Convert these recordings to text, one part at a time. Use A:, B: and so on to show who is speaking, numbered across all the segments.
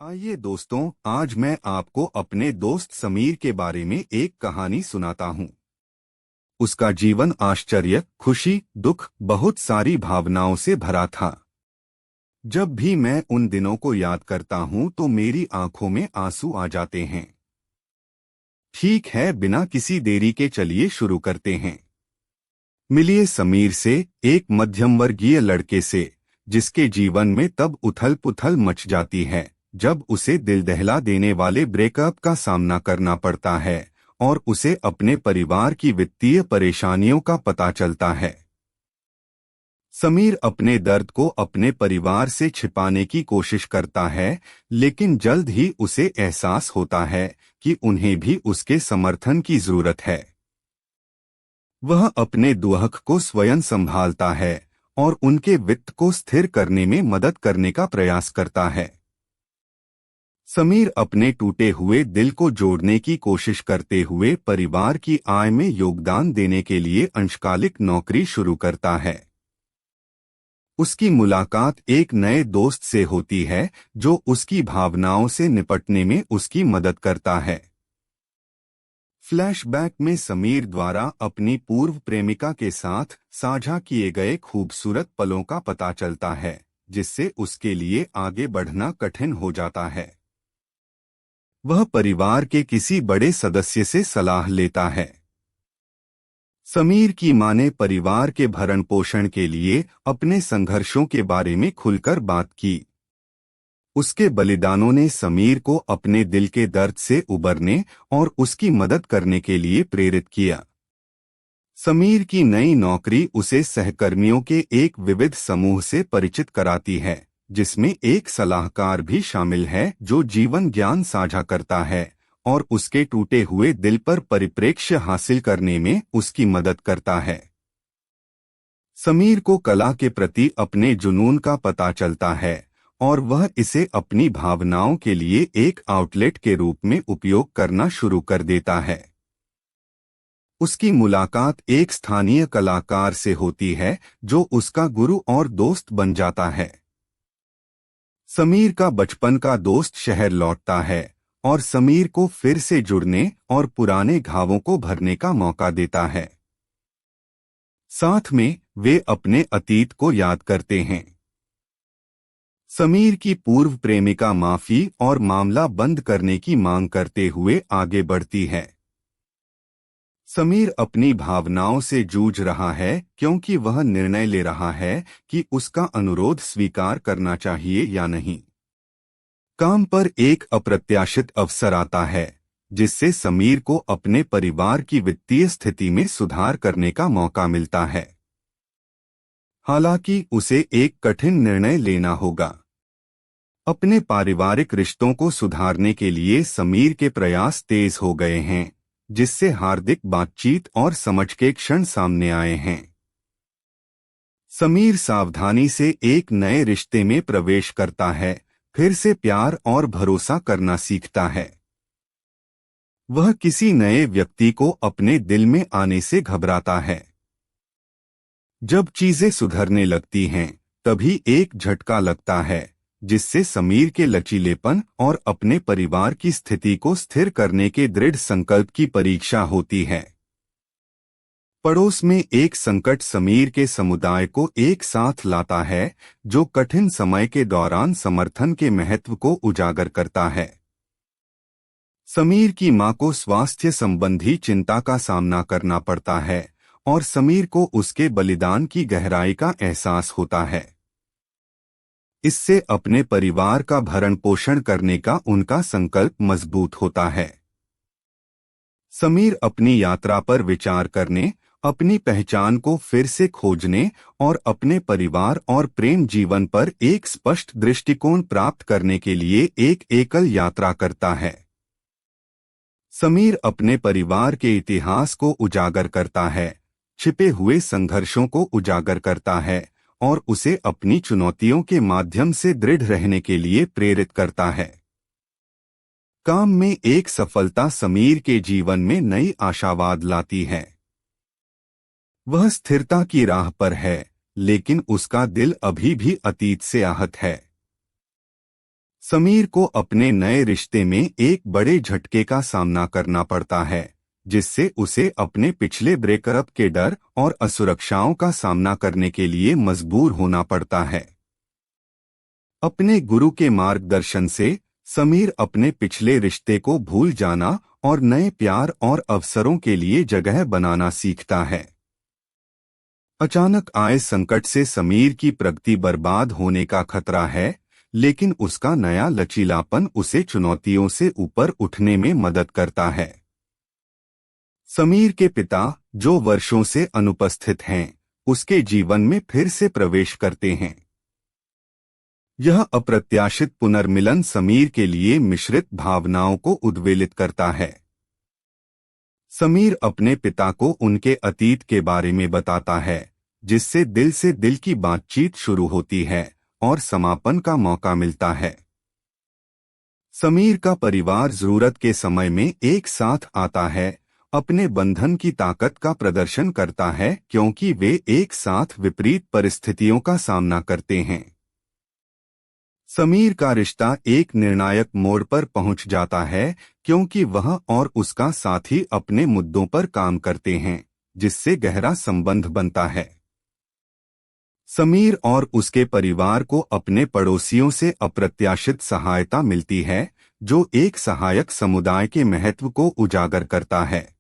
A: आइए दोस्तों, आज मैं आपको अपने दोस्त समीर के बारे में एक कहानी सुनाता हूँ। उसका जीवन आश्चर्य, खुशी, दुख, बहुत सारी भावनाओं से भरा था। जब भी मैं उन दिनों को याद करता हूँ तो मेरी आंखों में आंसू आ जाते हैं। ठीक है, बिना किसी देरी के चलिए शुरू करते हैं। मिलिए समीर से, एक मध्यम वर्गीय लड़के से, जिसके जीवन में तब उथल पुथल मच जाती है जब उसे दिल दहला देने वाले ब्रेकअप का सामना करना पड़ता है और उसे अपने परिवार की वित्तीय परेशानियों का पता चलता है। समीर अपने दर्द को अपने परिवार से छिपाने की कोशिश करता है, लेकिन जल्द ही उसे एहसास होता है कि उन्हें भी उसके समर्थन की जरूरत है। वह अपने दुख को स्वयं संभालता है और उनके वित्त को स्थिर करने में मदद करने का प्रयास करता है। समीर अपने टूटे हुए दिल को जोड़ने की कोशिश करते हुए परिवार की आय में योगदान देने के लिए अंशकालिक नौकरी शुरू करता है। उसकी मुलाकात एक नए दोस्त से होती है जो उसकी भावनाओं से निपटने में उसकी मदद करता है। फ्लैशबैक में समीर द्वारा अपनी पूर्व प्रेमिका के साथ साझा किए गए खूबसूरत पलों का पता चलता है, जिससे उसके लिए आगे बढ़ना कठिन हो जाता है। वह परिवार के किसी बड़े सदस्य से सलाह लेता है। समीर की मां ने परिवार के भरण पोषण के लिए अपने संघर्षों के बारे में खुलकर बात की। उसके बलिदानों ने समीर को अपने दिल के दर्द से उबरने और उसकी मदद करने के लिए प्रेरित किया। समीर की नई नौकरी उसे सहकर्मियों के एक विविध समूह से परिचित कराती है, जिसमें एक सलाहकार भी शामिल है जो जीवन ज्ञान साझा करता है और उसके टूटे हुए दिल पर परिप्रेक्ष्य हासिल करने में उसकी मदद करता है। समीर को कला के प्रति अपने जुनून का पता चलता है और वह इसे अपनी भावनाओं के लिए एक आउटलेट के रूप में उपयोग करना शुरू कर देता है। उसकी मुलाकात एक स्थानीय कलाकार से होती है जो उसका गुरु और दोस्त बन जाता है। समीर का बचपन का दोस्त शहर लौटता है और समीर को फिर से जुड़ने और पुराने घावों को भरने का मौका देता है। साथ में वे अपने अतीत को याद करते हैं। समीर की पूर्व प्रेमिका माफी और मामला बंद करने की मांग करते हुए आगे बढ़ती है। समीर अपनी भावनाओं से जूझ रहा है क्योंकि वह निर्णय ले रहा है कि उसका अनुरोध स्वीकार करना चाहिए या नहीं। काम पर एक अप्रत्याशित अवसर आता है जिससे समीर को अपने परिवार की वित्तीय स्थिति में सुधार करने का मौका मिलता है। हालांकि उसे एक कठिन निर्णय लेना होगा। अपने पारिवारिक रिश्तों को सुधारने के लिए समीर के प्रयास तेज हो गए हैं, जिससे हार्दिक बातचीत और समझ के क्षण सामने आए हैं। समीर सावधानी से एक नए रिश्ते में प्रवेश करता है, फिर से प्यार और भरोसा करना सीखता है। वह किसी नए व्यक्ति को अपने दिल में आने से घबराता है। जब चीजें सुधरने लगती हैं, तभी एक झटका लगता है जिससे समीर के लचीलेपन और अपने परिवार की स्थिति को स्थिर करने के दृढ़ संकल्प की परीक्षा होती है। पड़ोस में एक संकट समीर के समुदाय को एक साथ लाता है, जो कठिन समय के दौरान समर्थन के महत्व को उजागर करता है। समीर की मां को स्वास्थ्य संबंधी चिंता का सामना करना पड़ता है और समीर को उसके बलिदान की गहराई का एहसास होता है। इससे अपने परिवार का भरण पोषण करने का उनका संकल्प मजबूत होता है। समीर अपनी यात्रा पर विचार करने, अपनी पहचान को फिर से खोजने और अपने परिवार और प्रेम जीवन पर एक स्पष्ट दृष्टिकोण प्राप्त करने के लिए एक एकल यात्रा करता है। समीर अपने परिवार के इतिहास को उजागर करता है, छिपे हुए संघर्षों को उजागर करता है और उसे अपनी चुनौतियों के माध्यम से दृढ़ रहने के लिए प्रेरित करता है। काम में एक सफलता समीर के जीवन में नई आशावाद लाती है। वह स्थिरता की राह पर है, लेकिन उसका दिल अभी भी अतीत से आहत है। समीर को अपने नए रिश्ते में एक बड़े झटके का सामना करना पड़ता है, जिससे उसे अपने पिछले ब्रेकअप के डर और असुरक्षाओं का सामना करने के लिए मजबूर होना पड़ता है। अपने गुरु के मार्गदर्शन से समीर अपने पिछले रिश्ते को भूल जाना और नए प्यार और अवसरों के लिए जगह बनाना सीखता है। अचानक आए संकट से समीर की प्रगति बर्बाद होने का खतरा है, लेकिन उसका नया लचीलापन उसे चुनौतियों से ऊपर उठने में मदद करता है। समीर के पिता, जो वर्षों से अनुपस्थित हैं, उसके जीवन में फिर से प्रवेश करते हैं। यह अप्रत्याशित पुनर्मिलन समीर के लिए मिश्रित भावनाओं को उद्वेलित करता है। समीर अपने पिता को उनके अतीत के बारे में बताता है, जिससे दिल से दिल की बातचीत शुरू होती है और समापन का मौका मिलता है। समीर का परिवार जरूरत के समय में एक साथ आता है, अपने बंधन की ताकत का प्रदर्शन करता है, क्योंकि वे एक साथ विपरीत परिस्थितियों का सामना करते हैं। समीर का रिश्ता एक निर्णायक मोड़ पर पहुंच जाता है, क्योंकि वह और उसका साथी अपने मुद्दों पर काम करते हैं, जिससे गहरा संबंध बनता है। समीर और उसके परिवार को अपने पड़ोसियों से अप्रत्याशित सहायता मिलती है, जो एक सहायक समुदाय के महत्व को उजागर करता है।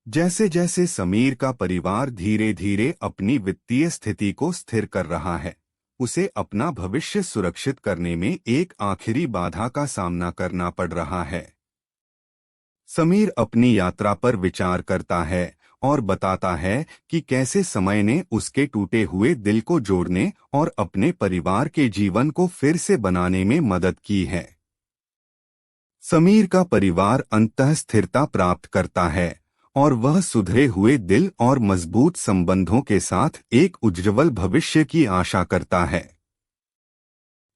A: जैसे जैसे समीर का परिवार धीरे धीरे अपनी वित्तीय स्थिति को स्थिर कर रहा है, उसे अपना भविष्य सुरक्षित करने में एक आखिरी बाधा का सामना करना पड़ रहा है। समीर अपनी यात्रा पर विचार करता है और बताता है कि कैसे समय ने उसके टूटे हुए दिल को जोड़ने और अपने परिवार के जीवन को फिर से बनाने में मदद की है। समीर का परिवार अंतः स्थिरता प्राप्त करता है और वह सुधरे हुए दिल और मजबूत संबंधों के साथ एक उज्ज्वल भविष्य की आशा करता है।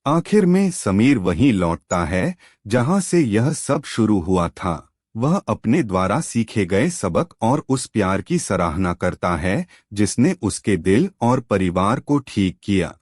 A: आखिर में समीर वहीं लौटता है जहां से यह सब शुरू हुआ था। वह अपने द्वारा सीखे गए सबक और उस प्यार की सराहना करता है जिसने उसके दिल और परिवार को ठीक किया।